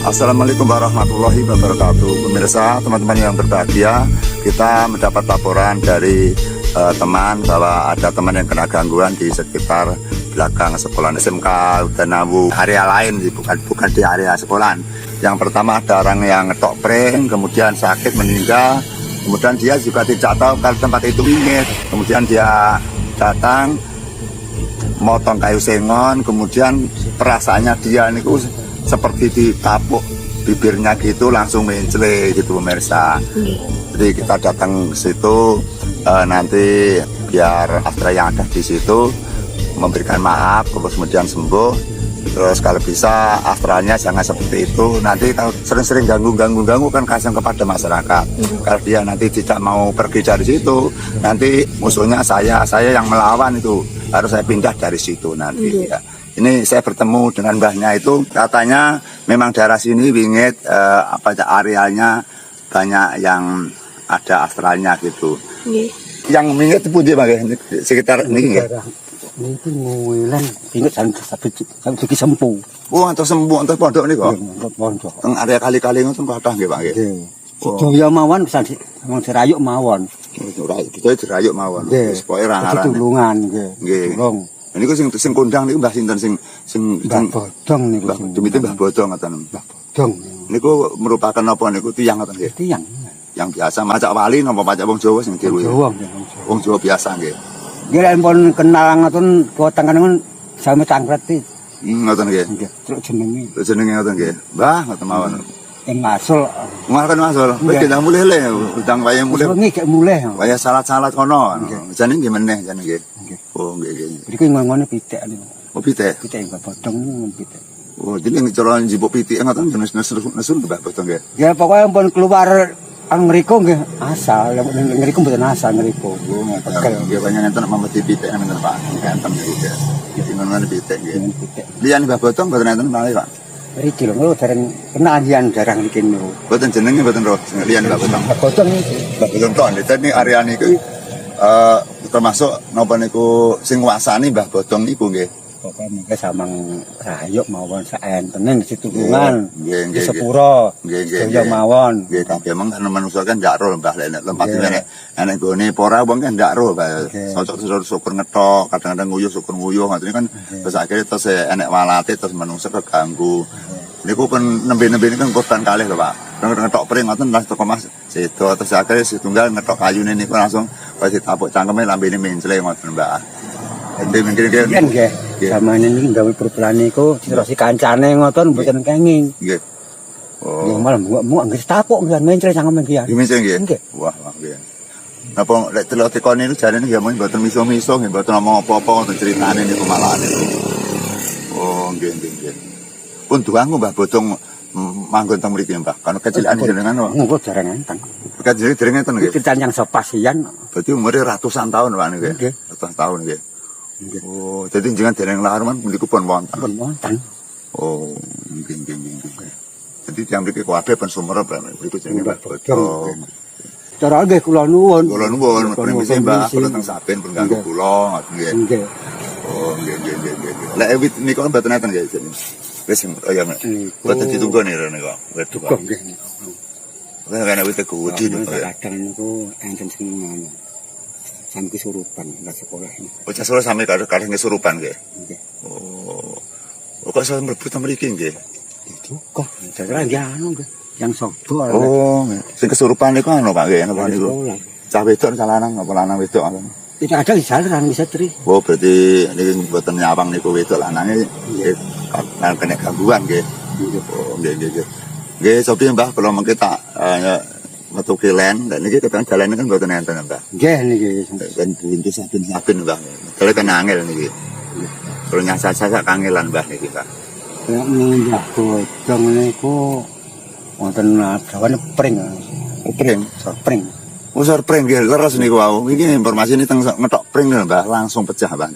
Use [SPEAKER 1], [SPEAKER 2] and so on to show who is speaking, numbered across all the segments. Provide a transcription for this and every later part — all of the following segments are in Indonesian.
[SPEAKER 1] Assalamualaikum warahmatullahi wabarakatuh. Pemirsa, teman-teman yang berbahagia, kita mendapat laporan dari teman bahwa ada teman yang kena gangguan di sekitar belakang sekolah SMK Udanawu, area lain, bukan di area sekolah. Yang pertama ada orang yang ngetok pring, kemudian sakit meninggal, kemudian dia juga tidak tahu kalau tempat itu wingit, kemudian dia datang motong kayu sengon, kemudian perasaannya dia niku seperti ditapuk bibirnya gitu, langsung mencele gitu pemirsa. Jadi kita datang ke situ, nanti biar Astra yang ada di situ memberikan maaf, kemudian sembuh. Terus kalau bisa Astranya jangan seperti itu. Nanti kalau sering-sering ganggu kan kasihan kepada masyarakat. Kalau dia nanti tidak mau pergi dari situ, nanti musuhnya saya yang melawan itu, harus saya pindah dari situ nanti ya. Ini saya bertemu dengan mbahnya itu, katanya memang daerah sini wingit, arealnya banyak yang ada astralnya gitu. Yang wingit itu pun dia sekitar ini ya.
[SPEAKER 2] Ini itu nguilan wingit sampai sempu.
[SPEAKER 1] Oh, atau sempu atau pondok nih kok?
[SPEAKER 2] Pondok.
[SPEAKER 1] Teng area kali-kali itu kathah nggih Pak nggih.
[SPEAKER 2] Sedaya mawon pisan wong dirayuk mawon.
[SPEAKER 1] Kita dirayuk mawon. Wis pokoke ra ngarani.
[SPEAKER 2] Tulungan nggih. Tulung.
[SPEAKER 1] Niku sing kondang niku Mbah sinten sing
[SPEAKER 2] Mbah Bodong niku.
[SPEAKER 1] Demite Mbah Bodong ngoten.
[SPEAKER 2] Mbah Bodong.
[SPEAKER 1] Niku merupakan apa niku tiyang ngoten nggih?
[SPEAKER 2] Tiyang.
[SPEAKER 1] Yang biasa macak wali napa macak wong Jawa sing diru. Wong Jawa biasa nggih.
[SPEAKER 2] Nggih lek pun kenal ngoten kotangan sami tangkreti.
[SPEAKER 1] Ngoten nggih.
[SPEAKER 2] Nggih, terus jenenge.
[SPEAKER 1] Jenenge ngoten nggih. Mbah ngoten mawon.
[SPEAKER 2] Masul.
[SPEAKER 1] Ngakan masul. Wis kita mulih le, udang wayah mulih.
[SPEAKER 2] Wengi gek mulih.
[SPEAKER 1] Wayah salat-salat kono. Jane nggih meneh jane nggih. Oh nggih nggih.
[SPEAKER 2] Iki ngene pitik niku.
[SPEAKER 1] Oh pitik.
[SPEAKER 2] Pitik Mbah Bodong pitik.
[SPEAKER 1] Oh, jadi cara njipuk pitik ngoten jenis nesu Mbah Bodong nggih.
[SPEAKER 2] Ya pokoke pun keluar ngriku nggih asal, ngriku mboten asal ngriku.
[SPEAKER 1] Oh, pekel nggih banyak enten mameti pitik enten Pak. Enten pitik. Jadi ngono pitik nggih. Liyan Mbah Bodong mboten enten malih Pak.
[SPEAKER 2] Iki lho dereng kenalan jarang iki niku.
[SPEAKER 1] Mboten jenenge mboten roh liyan Mbah Bodong.
[SPEAKER 2] Mbah Bodong iki.
[SPEAKER 1] Mbah Bodong tok dadi area niku termasuk napa niku sing nguasani Mbah Bodong niku nggih.
[SPEAKER 2] Pokoke mengke samang rayuk mawon saentene ditulungan.
[SPEAKER 1] Nggih,
[SPEAKER 2] sepura.
[SPEAKER 1] Nggih.
[SPEAKER 2] Ya mawon.
[SPEAKER 1] Nggih, kabeh meng manusa kan ndak roh Mbah lek tempat enek gone ora wong kan ndak roh Mbah. Sosok syukur ngetok, kadang-kadang nguyuh syukur nguyuh ngoten kan terus akhirnya terus enek walate terus manusa keganggu. Niku pun nembe-nembe niku korban kalih lho Pak. Ngetok pring ngoten langsung teko Mas sedo terus akhirnya setunggal ngetok kayune niku langsung pas ditapuk cangkeme lambene menclek ngoten Mbak.
[SPEAKER 2] Mungkin nggih. Samane niki gawe perplan niku diterusi kancane ngoten mboten kenging.
[SPEAKER 1] Nggih.
[SPEAKER 2] Oh. Malah muak nggih tapuk nggih mencre cangkeme nggih.
[SPEAKER 1] Nggih nggih. Wah nggih. Napa lek delok tekone niku jarene nggih mboten miso-miso nggih mboten ngomong apa-apa ngoten critane niku malane. Oh nggih. Pun duangu Mbah Bodong manggon teng mriki Mbah. Kan kecilan jenengan.
[SPEAKER 2] Engko jarang enten.
[SPEAKER 1] Kecilan dereng enten nggih.
[SPEAKER 2] Critane yang sepasian.
[SPEAKER 1] Berarti umure ratusan tahun Pak niku. Nggih. Ratusan tahun nggih. Oh, jadi jenengan dereng lahir men mriku pun wonten.
[SPEAKER 2] Pun wonten.
[SPEAKER 1] Oh, nggih. Jadi tiyang mriki kabeh pun sumerep mriku jenenge Mbah Bodong.
[SPEAKER 2] Cara nggih kula nuwun.
[SPEAKER 1] Kula nuwun, permisi Mbah, kula teng saben pun ganggu kula ngoten nggih.
[SPEAKER 2] Nggih.
[SPEAKER 1] Oh, nggih. Lek wit niku mboten enten nggih jenenge. Wis ya mek. Mboten ditunggu rene kok. Wit
[SPEAKER 2] kok nggih.
[SPEAKER 1] Lah kene wit gudi niku.
[SPEAKER 2] Kadang niku enten sing ngono. Sampai kesurupan nggak sekolah ini.
[SPEAKER 1] Oh, sekolah sampai kadang kesurupan nggih.
[SPEAKER 2] Nggih.
[SPEAKER 1] Oh. Kok iso mlebu ta mriki nggih?
[SPEAKER 2] Itu kok cara anu nggih. Yang sobo.
[SPEAKER 1] Oh, sing kesurupan niku anu Pak nggih, napa niku? Cah wedok cah lanang apa lanang wedok ngoten.
[SPEAKER 2] Tidak ada jalan bisa tri.
[SPEAKER 1] Oh, berarti niki mboten nyawang niku wedok lanange nggih kena gangguan nggih. Oh, nggih. Nggih, sopi Mbah kula mengke tak metu kilen, dan niki ketang jalan kan mboten enten Mbah.
[SPEAKER 2] Nggih niki.
[SPEAKER 1] Dan buntu saben-saben Mbah. Kale kan angel niki. Kalau nyasar-nyasar kangelan Mbah niki Pak.
[SPEAKER 2] Nek Mbah Bodong niku wonten gawane pring. Pring.
[SPEAKER 1] Usar pring nggih leres niku wau. Iki informasi ini teng ngetok pring lho Mbah, langsung pecah Mbah.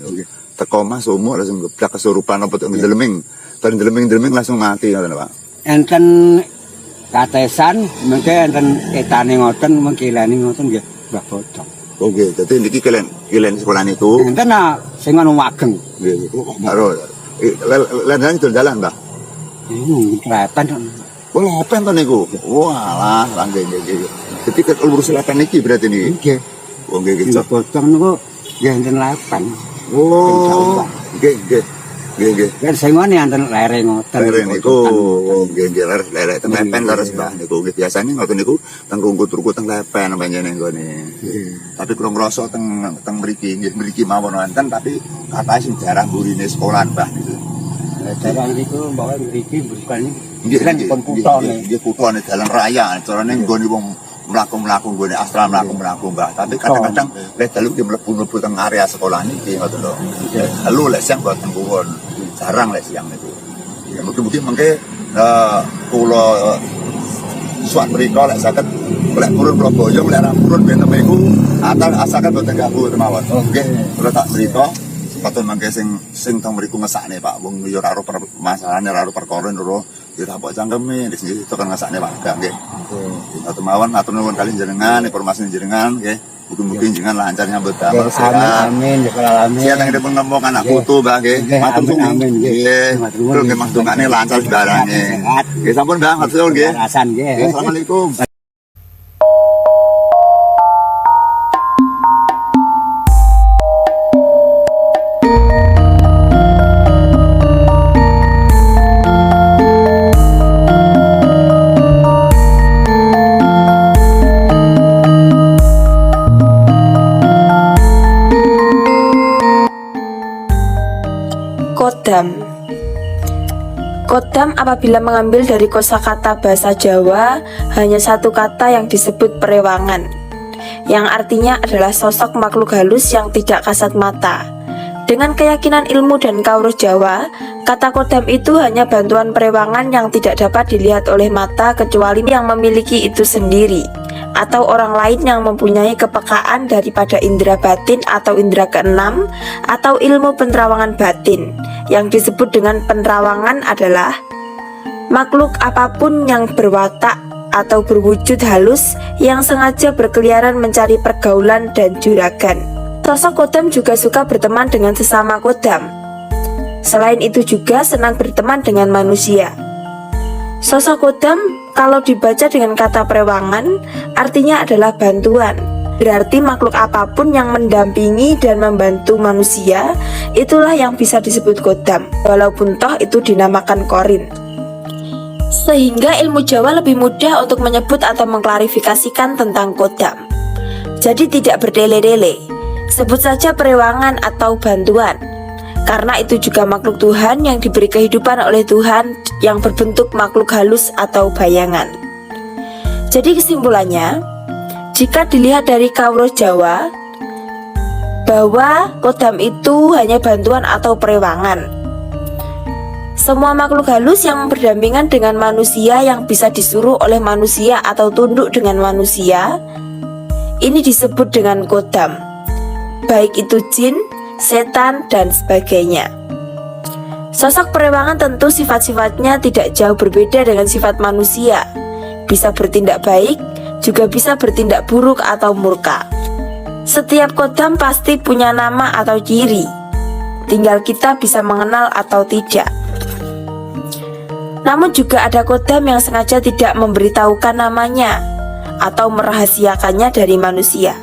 [SPEAKER 1] Teko Mas umur langsung geblak kesurupan apa tek ndeleming. Bar ndeleming langsung mati ngoten Pak.
[SPEAKER 2] Enten katesan mengke enten etane ngoten mengkilani ngoten nggih Mbah Bodong.
[SPEAKER 1] Oh nggih, dadi niki kilen sekolah niku.
[SPEAKER 2] Enten sing ngono wageng.
[SPEAKER 1] Nggih, karo. Lan itu jalan, Mbah.
[SPEAKER 2] Krepen.
[SPEAKER 1] Oh, lepen to niku. Walah, nggih nggih. Jadi lurus lepen iki berarti niki.
[SPEAKER 2] Nggih.
[SPEAKER 1] Oh, nggih nggih.
[SPEAKER 2] Sing bocong niku nggih enten lepen.
[SPEAKER 1] Oh, nggih nggih. Nggih nggih.
[SPEAKER 2] Kan sing ngene enten lere ngoten.
[SPEAKER 1] Lere niku, oh nggih nggih lere teng lepen leres Mbah niku. Nggih biasane ngoten niku teng rungkut-rungkut teng lepen panjenengan nggone. Tapi kurang ngrasa teng mriki nggih mriki mawon wonten tapi katanya sing jarang burine sekolahan Mbah niku.
[SPEAKER 2] Daerah niku bawa mriki bukan
[SPEAKER 1] Nggih
[SPEAKER 2] kan
[SPEAKER 1] nggih.
[SPEAKER 2] pun kutone.
[SPEAKER 1] Nggih kutone dalan raya carane nggone wong mlaku-mlaku nggone astra mlaku-mlaku Mbah. Tapi kadang-kadang lek dalu ki mlebu-mlebu teng area sekolah niki ngoten lho. Dalu lek siang boten kuwon. Jarang lek siang niku. Ya mungkin mengke kula suat mriko lek saged lek purun kula boyong lek ora purun ben niku asalkan boten ganggu mawon. Nggih, kula tak mriko sepatut mangke sing teng mriku ngesakne Pak. Wong yo ora masalahane ora perkara lho. Ya tak mbok cangkeme di sini itu kan ngesakne Pak nggih. Atau mawon atur nuwun kali jenengan informasi jenengan nggih. Mungkin jenengan lancar nyambut damel sehat.
[SPEAKER 2] Amin, ya alamin.
[SPEAKER 1] Siapa yang dipun ngomong anak putu Mbah nggih. Matur suwun.
[SPEAKER 2] Amin
[SPEAKER 1] Nggih. Terus nggih Mas dongane lancar sebarane. Nggih sampun Mbah, matur suwun nggih.
[SPEAKER 2] Rasan nggih.
[SPEAKER 1] Assalamualaikum.
[SPEAKER 3] Kodam. Kodam apabila mengambil dari kosakata bahasa Jawa hanya satu kata yang disebut perewangan, yang artinya adalah sosok makhluk halus yang tidak kasat mata. Dengan keyakinan ilmu dan kauruh Jawa, kata kodam itu hanya bantuan perewangan yang tidak dapat dilihat oleh mata kecuali yang memiliki itu sendiri, atau orang lain yang mempunyai kepekaan daripada indera batin atau indera keenam atau ilmu penerawangan batin. Yang disebut dengan penerawangan adalah makhluk apapun yang berwatak atau berwujud halus yang sengaja berkeliaran mencari pergaulan dan juragan. Sosok kodam juga suka berteman dengan sesama kodam. Selain itu juga senang berteman dengan manusia. Sosok kodam kalau dibaca dengan kata perewangan artinya adalah bantuan. Berarti makhluk apapun yang mendampingi dan membantu manusia itulah yang bisa disebut kodam, walaupun toh itu dinamakan korin. Sehingga ilmu Jawa lebih mudah untuk menyebut atau mengklarifikasikan tentang kodam. Jadi tidak berdele-dele, sebut saja perewangan atau bantuan. Karena itu juga makhluk Tuhan yang diberi kehidupan oleh Tuhan yang berbentuk makhluk halus atau bayangan. Jadi kesimpulannya, jika dilihat dari kauruh Jawa, bahwa kodam itu hanya bantuan atau perewangan. Semua makhluk halus yang berdampingan dengan manusia yang bisa disuruh oleh manusia atau tunduk dengan manusia, ini disebut dengan kodam, baik itu jin, setan, dan sebagainya. Sosok perewangan tentu sifat-sifatnya tidak jauh berbeda dengan sifat manusia, bisa bertindak baik, juga bisa bertindak buruk atau murka. Setiap kodam pasti punya nama atau ciri, tinggal kita bisa mengenal atau tidak. Namun juga ada kodam yang sengaja tidak memberitahukan namanya atau merahasiakannya dari manusia.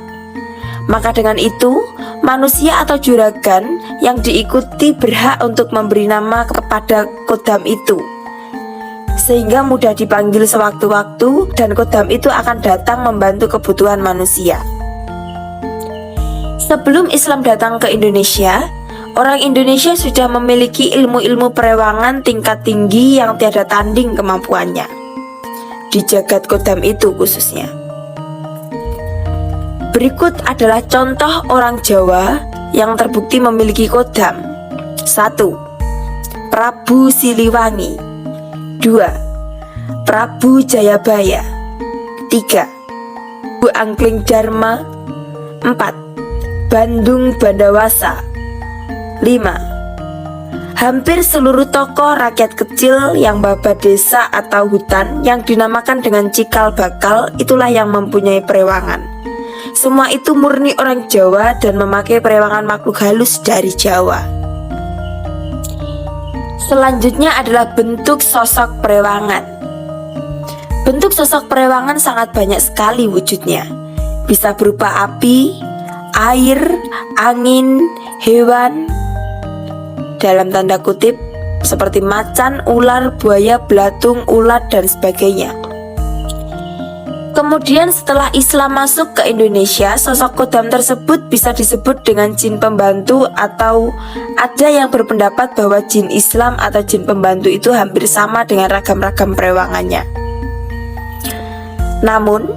[SPEAKER 3] Maka dengan itu, manusia atau juragan yang diikuti berhak untuk memberi nama kepada kodam itu, sehingga mudah dipanggil sewaktu-waktu dan kodam itu akan datang membantu kebutuhan manusia. Sebelum Islam datang ke Indonesia, orang Indonesia sudah memiliki ilmu-ilmu perewangan tingkat tinggi yang tiada tanding kemampuannya di jagat kodam itu khususnya. Berikut adalah contoh orang Jawa yang terbukti memiliki kodam. 1. Prabu Siliwangi. 2. Prabu Jayabaya. 3. Bu Angkling Dharma. 4. Bandung Bandawasa. 5. Hampir seluruh tokoh rakyat kecil yang babat desa atau hutan yang dinamakan dengan cikal bakal itulah yang mempunyai perewangan. Semua itu murni orang Jawa dan memakai perewangan makhluk halus dari Jawa. Selanjutnya adalah bentuk sosok perewangan. Bentuk sosok perewangan sangat banyak sekali wujudnya. Bisa berupa api, air, angin, hewan, dalam tanda kutip, seperti macan, ular, buaya, belatung, ulat, dan sebagainya. Kemudian setelah Islam masuk ke Indonesia, sosok kodam tersebut bisa disebut dengan jin pembantu, atau ada yang berpendapat bahwa jin Islam atau jin pembantu itu hampir sama dengan ragam-ragam perewangannya. Namun,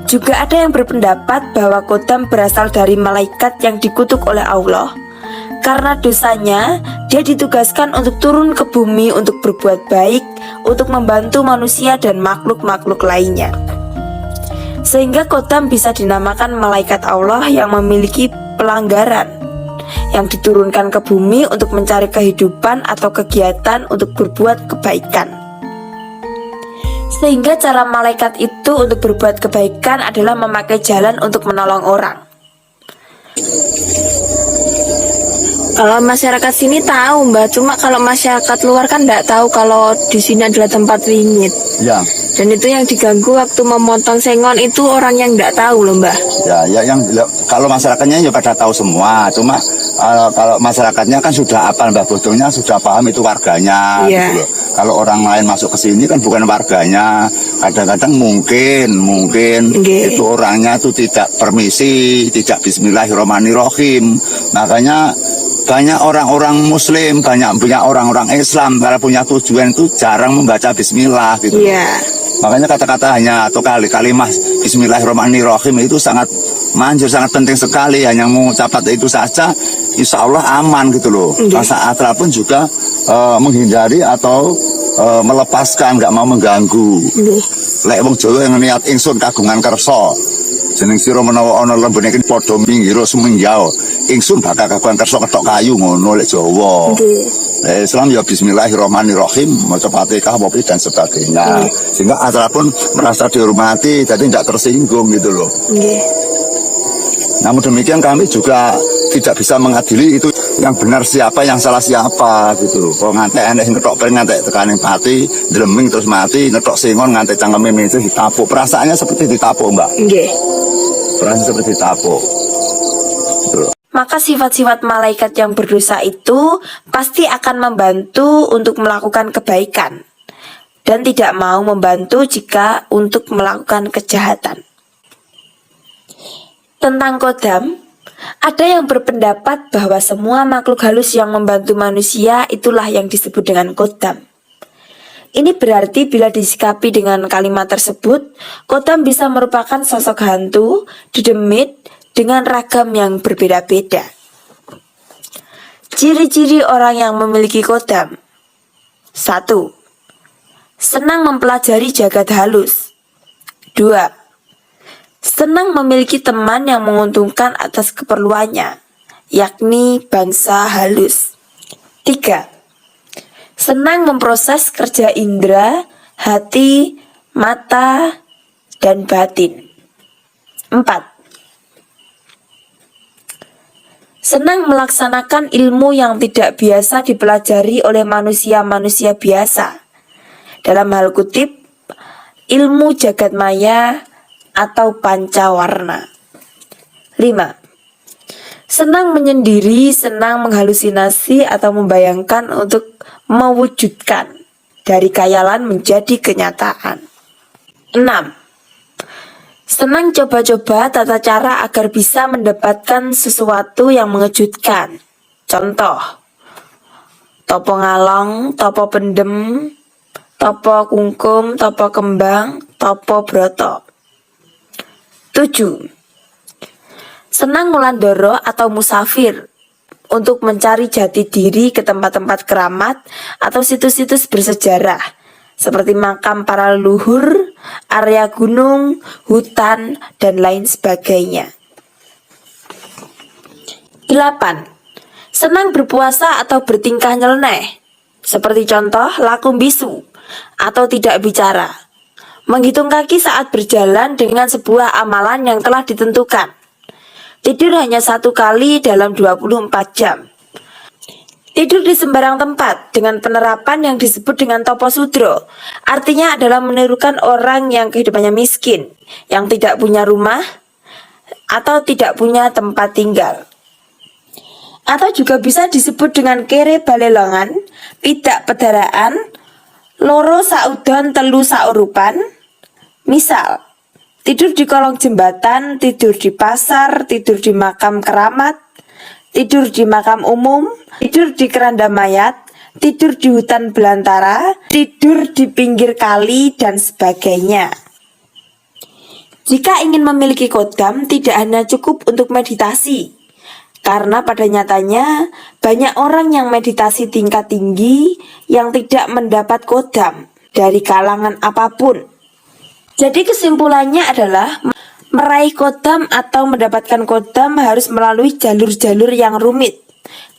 [SPEAKER 3] juga ada yang berpendapat bahwa kodam berasal dari malaikat yang dikutuk oleh Allah. Karena dosanya, dia ditugaskan untuk turun ke bumi untuk berbuat baik, untuk membantu manusia dan makhluk-makhluk lainnya. Sehingga kodam bisa dinamakan malaikat Allah yang memiliki pelanggaran, yang diturunkan ke bumi untuk mencari kehidupan atau kegiatan untuk berbuat kebaikan. Sehingga cara malaikat itu untuk berbuat kebaikan adalah memakai jalan untuk menolong orang. Kalau masyarakat sini tahu Mbak, cuma kalau masyarakat luar kan tidak tahu kalau di sini adalah tempat wingit.
[SPEAKER 1] Ya,
[SPEAKER 3] Dan itu yang diganggu waktu memotong sengon itu orang yang tidak tahu loh Mbak.
[SPEAKER 1] kalau masyarakatnya ya pada tahu semua, cuma kalau masyarakatnya kan sudah apa, Mbak, Bodongnya sudah paham itu warganya.
[SPEAKER 3] Iya.
[SPEAKER 1] Gitu loh. Kalau orang lain masuk ke sini kan bukan warganya, kadang-kadang mungkin
[SPEAKER 3] Nggih.
[SPEAKER 1] itu orangnya itu tidak permisi, tidak Bismillahirrahmanirrahim. Makanya banyak orang-orang Muslim, banyak orang-orang Islam kalau punya tujuan itu jarang membaca Bismillah gitu.
[SPEAKER 3] Iya.
[SPEAKER 1] Makanya kata-kata hanya atau kalimat Bismillahirrahmanirrahim itu sangat manjur, sangat penting sekali. Hanya mengucapkan itu saja, insya Allah aman gitu loh. Masa Atra pun juga menghindari atau melepaskan, nggak mau mengganggu. Lek wong Jawa yang niat ingsun kagungan kersa, jeneng sira menawa ana lembene iki padha minggiro sumengjao, ingsun bakal kagungan kersa ketok kayu, ngono lek Jawa. Islam ya Bismillahirrahmanirrahim, maca Fatihah, mopi dan sebagainya. Sehingga acara pun merasa dihormati, jadi tidak tersinggung gitu loh. Namun demikian kami juga tidak bisa mengadili itu yang benar siapa, yang salah siapa gitu loh. Kalau ngantek enek ngetok pring, ngantek tekaning pati, dreming terus mati, ngetok singon, ngantek cangkeme meja ditapuk. Perasaannya seperti ditapuk, Mbak. Perasaan seperti ditapuk. Gitu loh.
[SPEAKER 3] Maka sifat-sifat malaikat yang berdosa itu pasti akan membantu untuk melakukan kebaikan dan tidak mau membantu jika untuk melakukan kejahatan. Tentang kodam, ada yang berpendapat bahwa semua makhluk halus yang membantu manusia itulah yang disebut dengan kodam. Ini berarti bila disikapi dengan kalimat tersebut, kodam bisa merupakan sosok hantu, dedemit, dengan ragam yang berbeda-beda. Ciri-ciri orang yang memiliki kodam. 1. Senang mempelajari jagat halus. 2. Senang memiliki teman yang menguntungkan atas keperluannya, yakni bangsa halus. 3. Senang memproses kerja indera, hati, mata, dan batin. 4. Senang melaksanakan ilmu yang tidak biasa dipelajari oleh manusia-manusia biasa. Dalam hal kutip, ilmu jagat maya atau pancawarna. 5. Senang menyendiri, senang menghalusinasi atau membayangkan untuk mewujudkan dari khayalan menjadi kenyataan. 6. Senang coba-coba tata cara agar bisa mendapatkan sesuatu yang mengejutkan. Contoh, topo ngalong, topo pendem, topo kungkum, topo kembang, topo broto. 7. Senang mulandoro atau musafir untuk mencari jati diri ke tempat-tempat keramat atau situs-situs bersejarah seperti makam para leluhur, area gunung, hutan, dan lain sebagainya. 8. Senang berpuasa atau bertingkah nyeleneh, seperti contoh laku bisu atau tidak bicara, menghitung kaki saat berjalan dengan sebuah amalan yang telah ditentukan, tidur hanya 1 kali dalam 24 jam, Tidur di sembarang tempat dengan penerapan yang disebut dengan topo sudro, artinya adalah menirukan orang yang kehidupannya miskin, yang tidak punya rumah atau tidak punya tempat tinggal. Atau juga bisa disebut dengan kere balelongan, pidak pedaraan, loro saudon telu saurupan. Misal, tidur di kolong jembatan, tidur di pasar, tidur di makam keramat, tidur di makam umum, tidur di keranda mayat, tidur di hutan belantara, tidur di pinggir kali, dan sebagainya. Jika ingin memiliki kodam, tidak hanya cukup untuk meditasi, karena pada nyatanya banyak orang yang meditasi tingkat tinggi yang tidak mendapat kodam dari kalangan apapun. Jadi kesimpulannya adalah meraih kodam atau mendapatkan kodam harus melalui jalur-jalur yang rumit,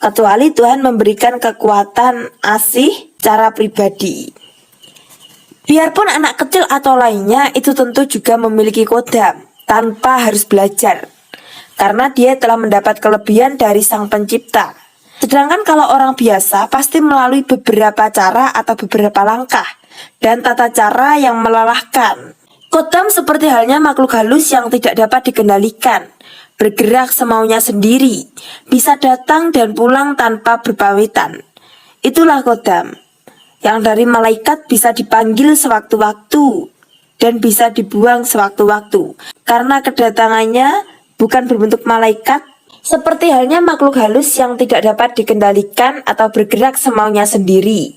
[SPEAKER 3] kecuali Tuhan memberikan kekuatan asih secara pribadi. Biarpun anak kecil atau lainnya itu tentu juga memiliki kodam tanpa harus belajar, karena dia telah mendapat kelebihan dari Sang Pencipta. Sedangkan kalau orang biasa pasti melalui beberapa cara atau beberapa langkah dan tata cara yang melelahkan. Kodam seperti halnya makhluk halus yang tidak dapat dikendalikan, bergerak semaunya sendiri, bisa datang dan pulang tanpa berpamitan. Itulah kodam, yang dari malaikat bisa dipanggil sewaktu-waktu dan bisa dibuang sewaktu-waktu, karena kedatangannya bukan berbentuk malaikat, seperti halnya makhluk halus yang tidak dapat dikendalikan atau bergerak semaunya sendiri.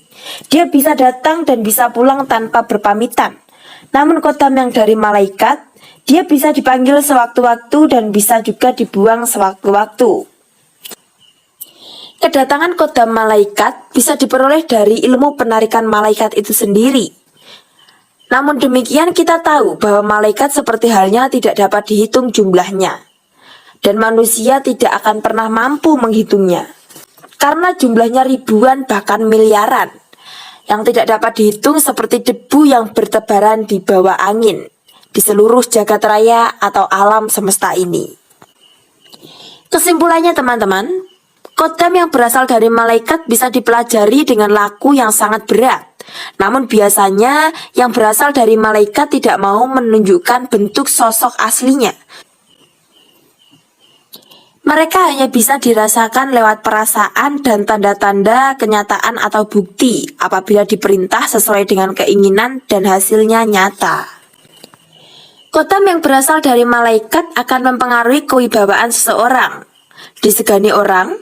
[SPEAKER 3] Dia bisa datang dan bisa pulang tanpa berpamitan. Namun kodam yang dari malaikat, dia bisa dipanggil sewaktu-waktu dan bisa juga dibuang sewaktu-waktu. Kedatangan kodam malaikat bisa diperoleh dari ilmu penarikan malaikat itu sendiri. Namun demikian kita tahu bahwa malaikat seperti halnya tidak dapat dihitung jumlahnya, dan manusia tidak akan pernah mampu menghitungnya, karena jumlahnya ribuan bahkan miliaran, yang tidak dapat dihitung seperti debu yang bertebaran di bawah angin di seluruh jagat raya atau alam semesta ini. Kesimpulannya teman-teman, kodam yang berasal dari malaikat bisa dipelajari dengan laku yang sangat berat. Namun biasanya yang berasal dari malaikat tidak mau menunjukkan bentuk sosok aslinya. Mereka hanya bisa dirasakan lewat perasaan dan tanda-tanda kenyataan atau bukti apabila diperintah sesuai dengan keinginan dan hasilnya nyata. Kodam yang berasal dari malaikat akan mempengaruhi kewibawaan seseorang. Disegani orang,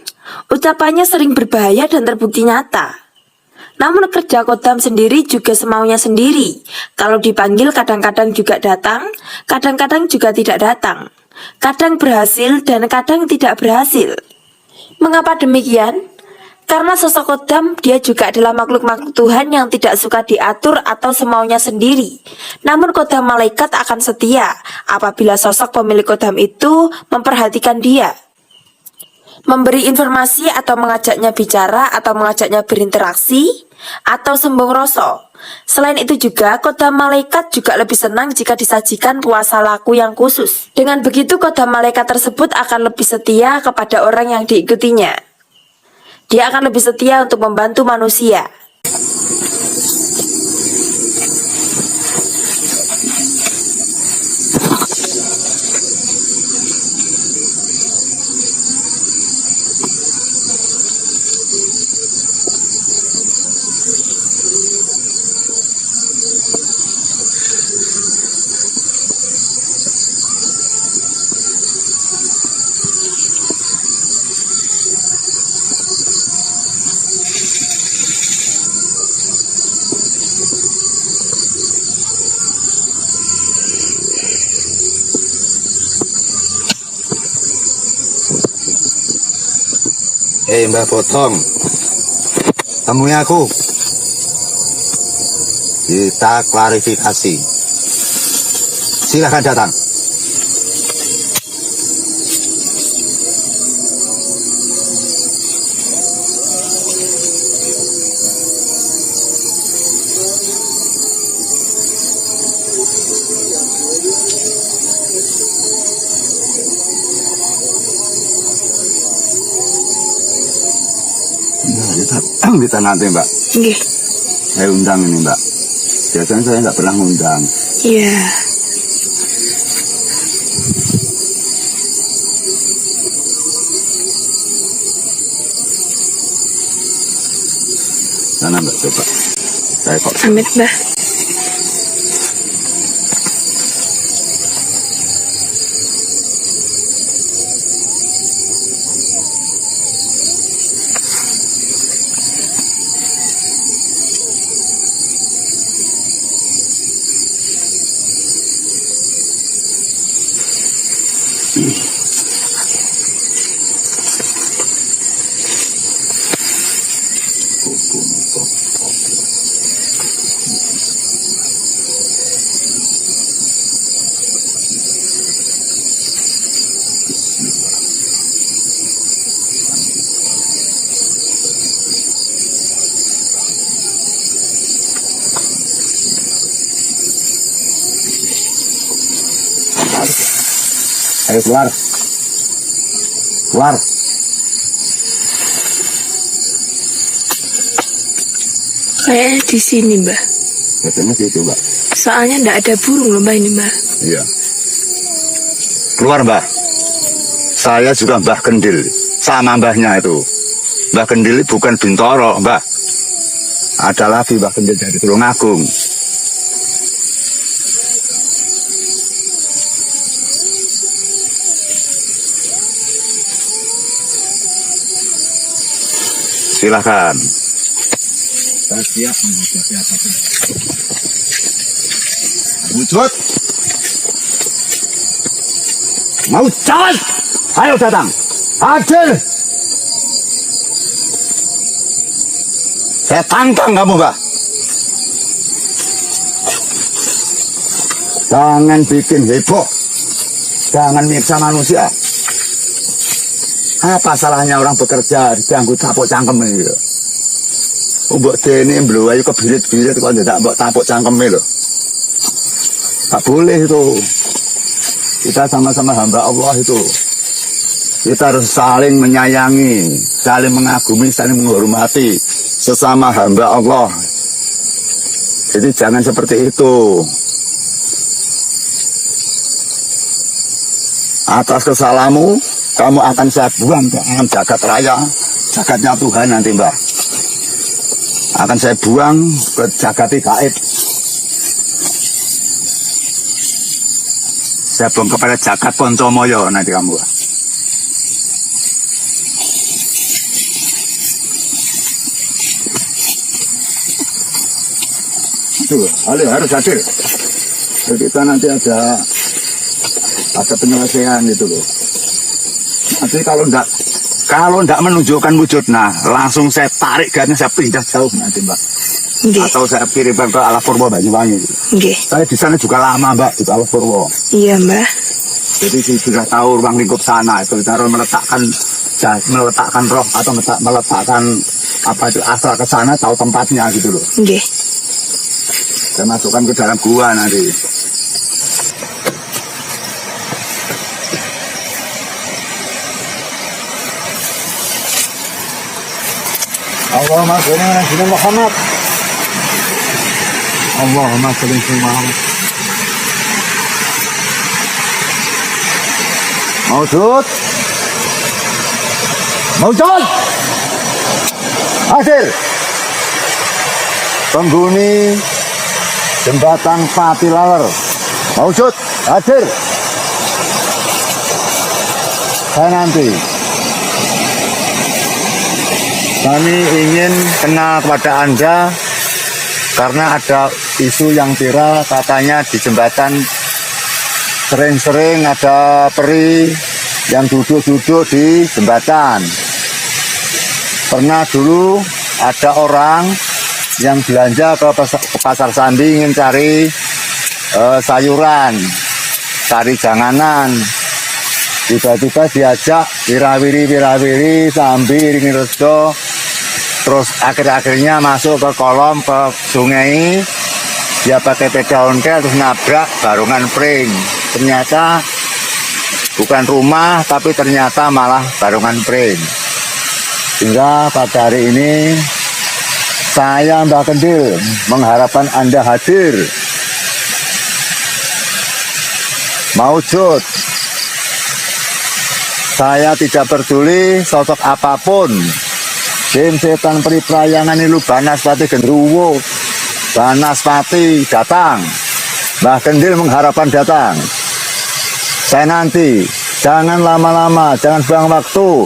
[SPEAKER 3] ucapannya sering berbahaya dan terbukti nyata. Namun kerja kodam sendiri juga semaunya sendiri. Kalau dipanggil kadang-kadang juga datang, kadang-kadang juga tidak datang. Kadang berhasil dan kadang tidak berhasil. Mengapa demikian? Karena sosok kodam dia juga adalah makhluk-makhluk Tuhan yang tidak suka diatur atau semaunya sendiri. Namun kodam malaikat akan setia apabila sosok pemilik kodam itu memperhatikan dia, memberi informasi atau mengajaknya bicara atau mengajaknya berinteraksi atau sembung rasa. Selain itu juga kodam malaikat juga lebih senang jika disajikan puasa laku yang khusus. Dengan begitu kodam malaikat tersebut akan lebih setia kepada orang yang diikutinya. Dia akan lebih setia untuk membantu manusia.
[SPEAKER 1] Mbak Potong, temui aku. Kita klarifikasi. Silakan datang. kita nanti Mbak.
[SPEAKER 3] Nggih.
[SPEAKER 1] Saya undang ini Mbak. Biasanya saya nggak pernah undang.
[SPEAKER 3] Iya.
[SPEAKER 1] Sana Mbak coba. Saya kok.
[SPEAKER 3] Amit, Mbah.
[SPEAKER 1] Ayo keluar. Keluar.
[SPEAKER 3] Kayaknya di sini, Mbah.
[SPEAKER 1] Biasanya situ Mbak.
[SPEAKER 3] Soalnya ndak ada burung loh, Mbah, ini, Mbah.
[SPEAKER 1] Iya. Keluar Mbah. Saya juga Mbah Kendil. Sama mbahnya itu. Mbah Kendil bukan Bintoro Mbah. Ada lagi Mbah Kendil dari Tulungagung. Silakan. Saya siap menghadapi apapun. Wujud. Mau jalan? Ayo datang. Hadir. Saya tantang kamu, Mbak. Jangan bikin heboh. Jangan nyiksa manusia. Apa salahnya orang bekerja diganggu tapuk cangkem ini lho. Mbok dene mblo ayo kebirit-birit kok ndak mbok tapuk cangkeme lho. Tak boleh itu. Kita sama-sama hamba Allah itu. Kita harus saling menyayangi, saling mengagumi, saling menghormati sesama hamba Allah. Jadi jangan seperti itu. Atas kesalahanmu, kamu akan saya buang ke alam jagat raya, jagatnya Tuhan nanti Mbak. Akan saya buang ke jagat gaib. Saya buang kepada jagat Poncomoyo nanti kamu. Itu harus hadir. Jadi kita nanti ada penyelesaian itu loh. Nanti kalau ndak menunjukkan wujudnya, langsung saya tarik garnya, saya pindah jauh nanti Mbak.
[SPEAKER 3] Nggih.
[SPEAKER 1] Atau saya kirimkan ke Alas Purwo Banyuwangi.
[SPEAKER 3] Nggih.
[SPEAKER 1] Saya di sana juga lama Mbak, di Alas Purwo.
[SPEAKER 3] Iya, Mbah.
[SPEAKER 1] Jadi sudah tahu ruang lingkup sana itu, cara meletakkan roh atau meletakkan apa itu asal ke sana, tahu tempatnya gitu loh.
[SPEAKER 3] Nggih.
[SPEAKER 1] Saya masukkan ke dalam gua nanti. Allahumma sholli ala sayyidina Muhammad. Allahumma sholli ala sayyidina Muhammad. Maujud. Maujud. Hadir. Penghuni jembatan Patilaler. Maujud. Hadir. Saya nanti. Kami ingin kenal kepada Anda karena ada isu yang viral katanya di jembatan sering-sering ada peri yang duduk-duduk di jembatan. Pernah dulu ada orang yang belanja ke pasar Sandi ingin cari sayuran, cari janganan. Tiba-tiba diajak wirawiri sambil iringi rejo. Terus akhir-akhirnya masuk ke kolom, ke sungai. Dia pakai sepeda ontel terus nabrak barungan pring. Ternyata bukan rumah, tapi ternyata malah barungan pring. Sehingga pada hari ini Saya Mbah Kendil mengharapkan Anda hadir. Maujud. Saya tidak peduli sosok apapun. Sim setan periprayangan ilu Banaspati Gendruwo. Banaspati datang. Mbah Kendil mengharapkan datang. Saya nanti. Jangan lama-lama, jangan buang waktu.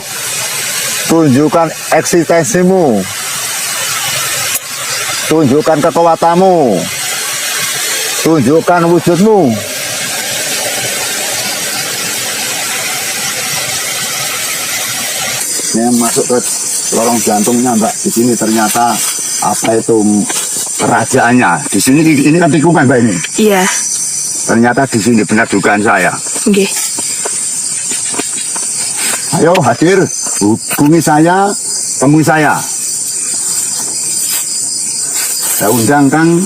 [SPEAKER 1] Tunjukkan eksistensimu. Tunjukkan kekuatanmu. Tunjukkan wujudmu. Ini masuk ke lorong jantungnya, Mbak. Di sini ternyata apa itu kerajaannya. Di sini ini kan tikungan, Mbak ini.
[SPEAKER 3] Iya.
[SPEAKER 1] Ternyata di sini benar dugaan saya.
[SPEAKER 3] Nggih.
[SPEAKER 1] Ayo hadir, hubungi saya, temui saya. Saya undangkan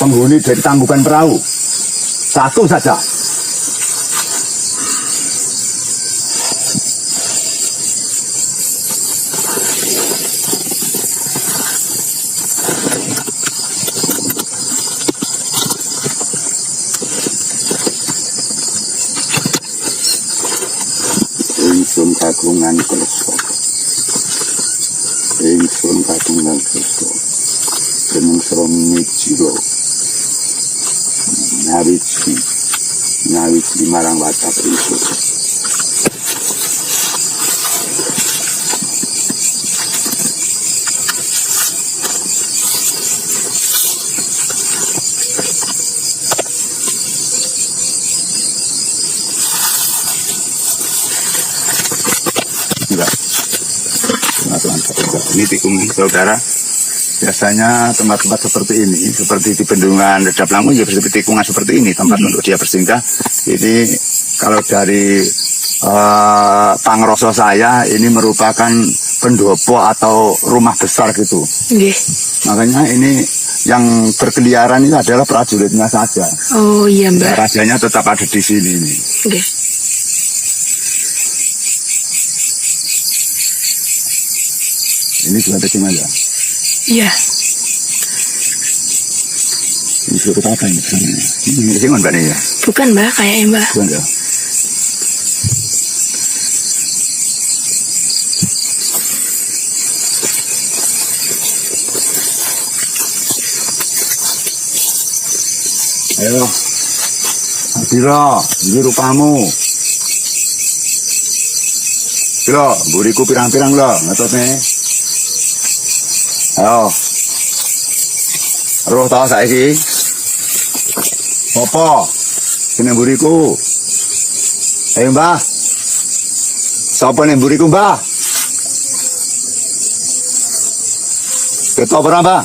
[SPEAKER 1] penghuni dari Tambukan Perahu. Satu saja. Ingsun kagungan kersa. Ingsun kagungan kersa. Jeneng Srami Jiro. Nyawiji marang watak ingsun. Ini tikungan saudara. Biasanya tempat-tempat seperti ini, seperti di bendungan Dedap Langu, ya seperti tikungan seperti ini, tempat untuk dia bersinggah. Ini kalau dari pangroso saya, ini merupakan pendopo atau rumah besar gitu.
[SPEAKER 3] Nggih.
[SPEAKER 1] Makanya ini yang berkeliaran ini adalah prajuritnya saja.
[SPEAKER 3] Oh iya, Mbak.
[SPEAKER 1] Rajanya tetap ada di sini ini.
[SPEAKER 3] Nggih.
[SPEAKER 1] Ini juga tikungan ya.
[SPEAKER 3] Iya.
[SPEAKER 1] Ini sudah apa ini? Ini tikungan Mbak nih ya.
[SPEAKER 3] Bukan, Mbak, kayaknya, Mbak.
[SPEAKER 1] Bukan ya. Ayo, Biro, ini rupamu. Biro, buriku pirang-pirang lo, ngetot nih. Ayo, roh tau saiki. Apa? Kene buriku. Ayo Mbah. Sapa nih buriku Mbah? Ketok ora Mbah?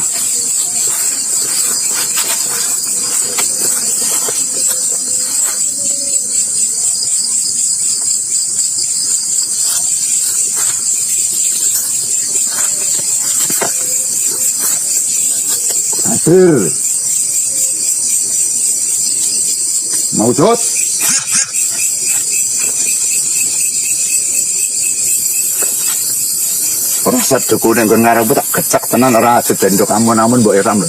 [SPEAKER 1] Hadir. Maujud. Rasa deku ning nggon ngarep tak gecak tenan ora sedendok kamu namun mbok iram lho.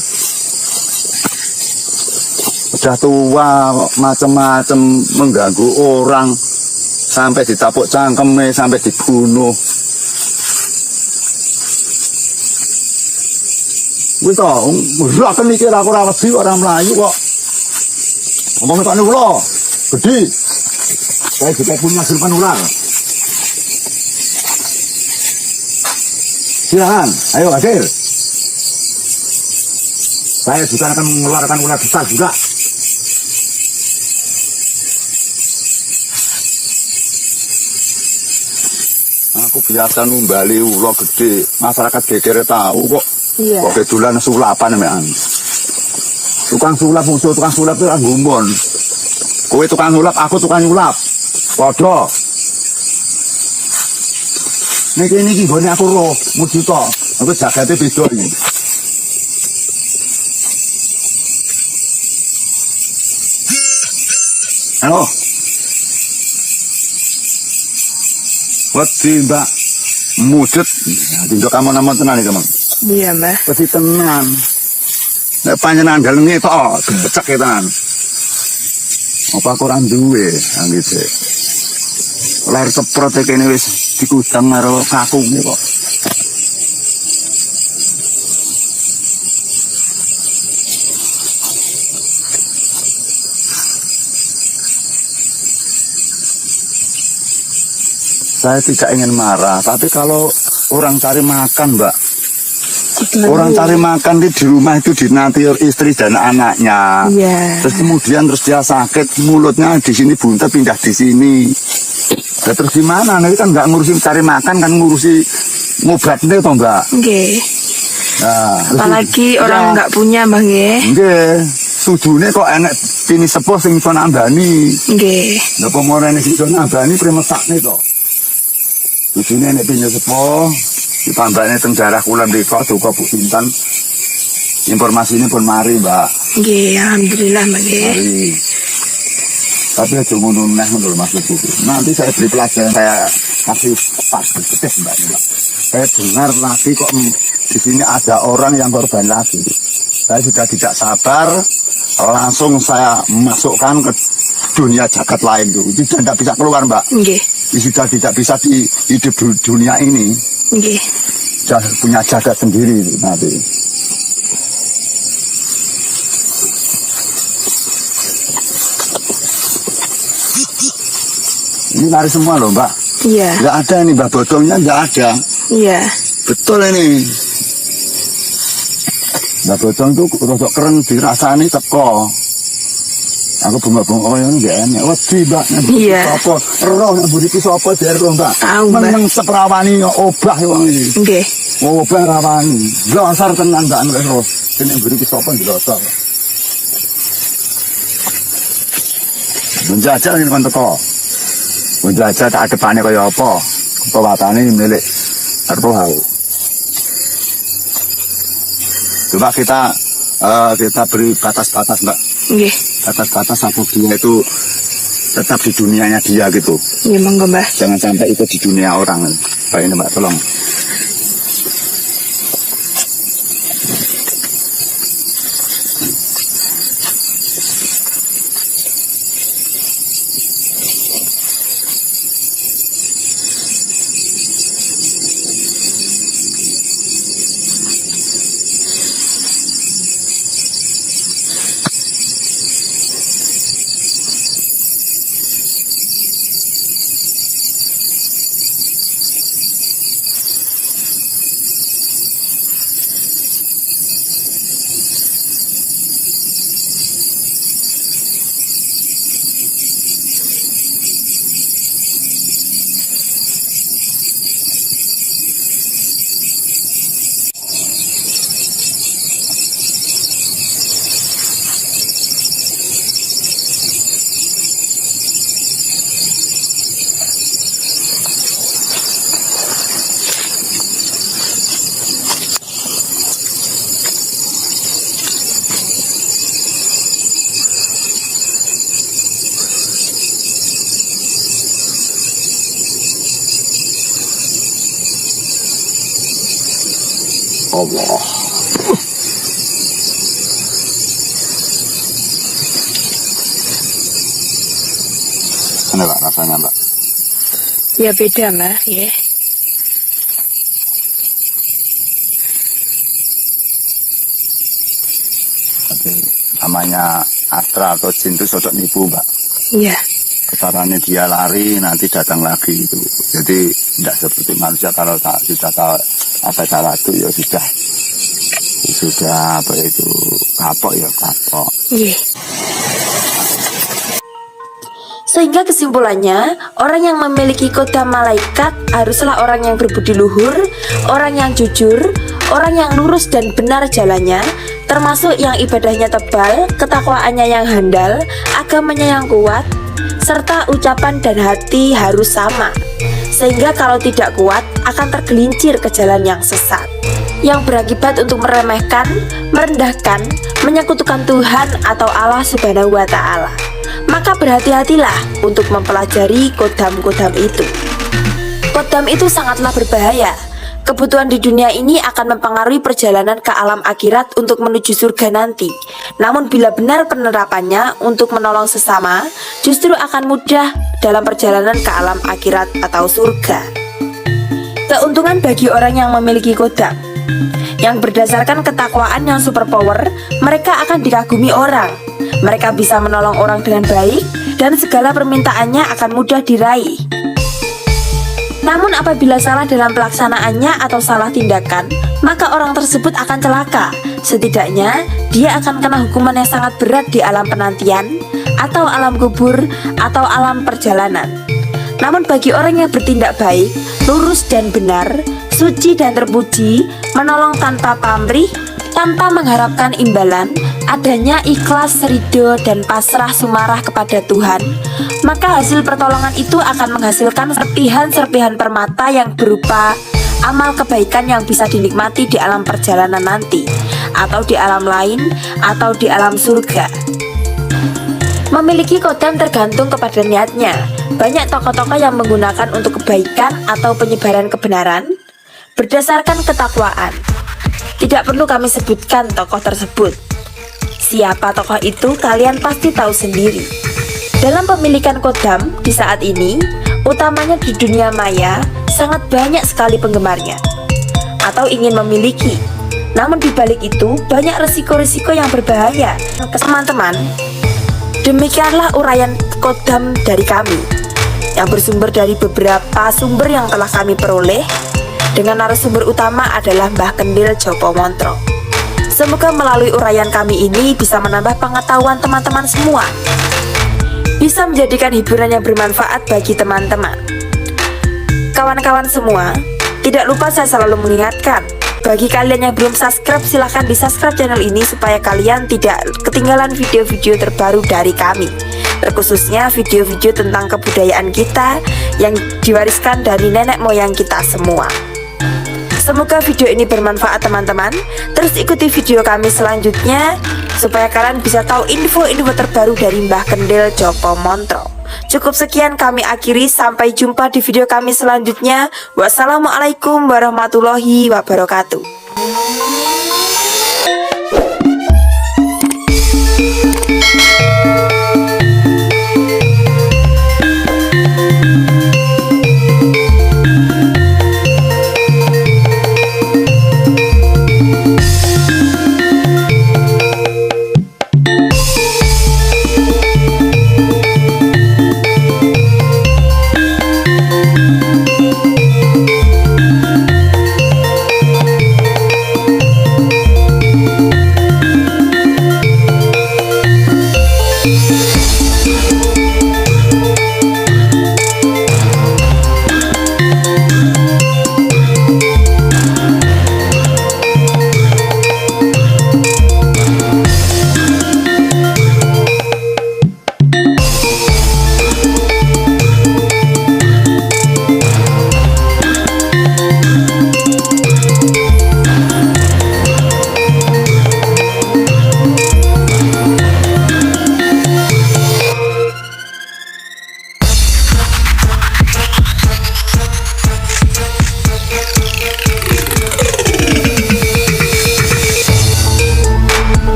[SPEAKER 1] Udah tua macam-macam mengganggu orang sampai ditapuk cangkeme sampai dibunuh. Wis to, ora kan mikir aku ora wedi ora mlayu kok. Ngomong tok niku lho, gedhi. Saya juga punya silpan ular. Silakan, ayo hadir. Saya juga akan mengeluarkan ular besar juga. Aku biasa numbali ular gede, masyarakat geger tahu kok.
[SPEAKER 3] Iya.
[SPEAKER 1] Kok kedulan sulapan mean. Tukang sulap musuh tukang sulap itu gumun. Kowe tukang sulap, aku tukang nyulap. Padha. Niki gone aku roh, mujito. Aku jagate beda iki. Halo. Wedi Mbak mujud. Tindak kamu nama tenan iki, Mang.
[SPEAKER 3] Iya, Mbah.
[SPEAKER 1] Wedi tenan. Nek panjenengan galeng tok becek tenan. Apa kurang duwe anggite. Lar keprot kene wis dikudang karo kakunge kok. Saya tidak ingin marah, tapi kalau orang cari makan, Mbak, orang cari makan di rumah itu dinanti istri dan anaknya.
[SPEAKER 3] Iya.
[SPEAKER 1] Terus kemudian dia sakit, mulutnya di sini buntet pindah di sini. Nah, terus gimana? Nanti kan nggak ngurusin cari makan, kan ngurusi ngobatnya toh, Mbak.
[SPEAKER 3] Nggih.
[SPEAKER 1] Nah,
[SPEAKER 3] Apalagi
[SPEAKER 1] terus-
[SPEAKER 3] orang
[SPEAKER 1] ya,
[SPEAKER 3] nggak punya, Mbah nggih.
[SPEAKER 1] nggih. Sujune kok enek pini sepuh sing iso nambani.
[SPEAKER 3] Nggih.
[SPEAKER 1] Lah pomorene sing iso nambani premesakne to. Sujune enek pini sepuh, ditambahne teng daerah kula mriko duka Bu Sinten. Informasi ini pun mari, Mbak.
[SPEAKER 3] Nggih, alhamdulillah, Mbah nggih.
[SPEAKER 1] Mari. Tapi aja ngono neh menurut maksudku. Nanti saya beri pelajaran, saya kasih perspektif, Mbak. Saya dengar lagi kok di sini ada orang yang korban lagi. Saya sudah tidak sabar, langsung saya masukkan ke dunia jagat lain tuh. Itu sudah tidak bisa keluar, Mbak.
[SPEAKER 3] Nggih.
[SPEAKER 1] Itu sudah tidak bisa di hidup di dunia ini.
[SPEAKER 3] Nggih.
[SPEAKER 1] Sudah punya jagat sendiri itu nanti. Ini lari semua loh, Mbak.
[SPEAKER 3] Iya.
[SPEAKER 1] Nggak ada ini, Mbak, botolnya nggak ada.
[SPEAKER 3] Iya.
[SPEAKER 1] Betul ini. Mbak botol itu rodok keren dirasani teko. Aku bunga-bunga oh ini nggak enak. Wedi, Mbak.
[SPEAKER 3] Iya.
[SPEAKER 1] Sopo roh nyebut iki sapa dero, Mbak.
[SPEAKER 3] Tahu, Mbak.
[SPEAKER 1] Meneng seprawani obah wong iki.
[SPEAKER 3] Nggih.
[SPEAKER 1] Obah rawani. Losar tenan Mbak nek roh. Sing mburi iki sapa dilosor. Menjajal ini kan teko. Menjajal tak depane kaya apa? Kewatane milik roh. Coba kita beri batas-batas, Mbak.
[SPEAKER 3] Nggih.
[SPEAKER 1] Batas-batas aku dia itu tetap di dunianya dia gitu.
[SPEAKER 3] Iya, monggo, Mbah.
[SPEAKER 1] Jangan sampai ikut di dunia orang. Baik ini, Mbak, tolong. Allah. Ini, Mbak, rasanya, Mbak.
[SPEAKER 3] Ya beda, Mbah. Nggih.
[SPEAKER 1] Tapi namanya astral atau jin itu sosok nipu, Mbak.
[SPEAKER 3] Iya.
[SPEAKER 1] Kesarannya dia lari, nanti datang lagi itu. Jadi tidak seperti manusia kalau sudah tahu apa salah itu ya sudah apa itu kapok ya kapok.
[SPEAKER 3] Nggih. Sehingga kesimpulannya, orang yang memiliki kodam malaikat haruslah orang yang berbudi luhur, orang yang jujur, orang yang lurus dan benar jalannya, termasuk yang ibadahnya tebal, ketakwaannya yang handal, agamanya yang kuat, serta ucapan dan hati harus sama. Sehingga kalau tidak kuat, akan tergelincir ke jalan yang sesat, yang berakibat untuk meremehkan, merendahkan, menyekutukan Tuhan atau Allah Subhanahu wa Ta'ala. Maka berhati-hatilah untuk mempelajari kodam-kodam itu. Kodam itu sangatlah berbahaya, Kebutuhan di dunia ini akan mempengaruhi perjalanan ke alam akhirat untuk menuju surga nanti. Namun bila benar penerapannya untuk menolong sesama, justru akan mudah dalam perjalanan ke alam akhirat atau surga. Keuntungan bagi orang yang memiliki kodam. Yang berdasarkan ketakwaan yang superpower, mereka akan dikagumi orang. Mereka bisa menolong orang dengan baik dan segala permintaannya akan mudah diraih. Namun apabila salah dalam pelaksanaannya atau salah tindakan, maka orang tersebut akan celaka. Setidaknya dia akan kena hukuman yang sangat berat di alam penantian, atau alam kubur, atau alam perjalanan. Namun bagi orang yang bertindak baik, lurus dan benar, suci dan terpuji, menolong tanpa pamrih, tanpa mengharapkan imbalan, adanya ikhlas, ridho, dan pasrah sumarah kepada Tuhan, maka hasil pertolongan itu akan menghasilkan serpihan-serpihan permata yang berupa amal kebaikan yang bisa dinikmati di alam perjalanan nanti, atau di alam lain, atau di alam surga. Memiliki kodam tergantung kepada niatnya. Banyak tokoh-tokoh yang menggunakan untuk kebaikan atau penyebaran kebenaran berdasarkan ketakwaan. Tidak perlu kami sebutkan tokoh tersebut. Siapa tokoh itu kalian pasti tahu sendiri. Dalam pemilikan kodam di saat ini, utamanya di dunia maya, sangat banyak sekali penggemarnya atau ingin memiliki. Namun di balik itu banyak resiko-resiko yang berbahaya. Teman-teman, demikianlah uraian kodam dari kami yang bersumber dari beberapa sumber yang telah kami peroleh, dengan narasumber utama adalah Mbah Kendil Jopo Montro. Semoga melalui uraian kami ini bisa menambah pengetahuan teman-teman semua, bisa menjadikan hiburan yang bermanfaat bagi teman-teman. Kawan-kawan semua, tidak lupa saya selalu mengingatkan, bagi kalian yang belum subscribe, silahkan di subscribe channel ini supaya kalian tidak ketinggalan video-video terbaru dari kami, terkhususnya video-video tentang kebudayaan kita yang diwariskan dari nenek moyang kita semua. Semoga video ini bermanfaat teman-teman. Terus ikuti video kami selanjutnya supaya kalian bisa tahu info-info terbaru dari Mbah Kendil Jopo Montro. Cukup sekian kami akhiri, sampai jumpa di video kami selanjutnya. Wassalamualaikum warahmatullahi wabarakatuh.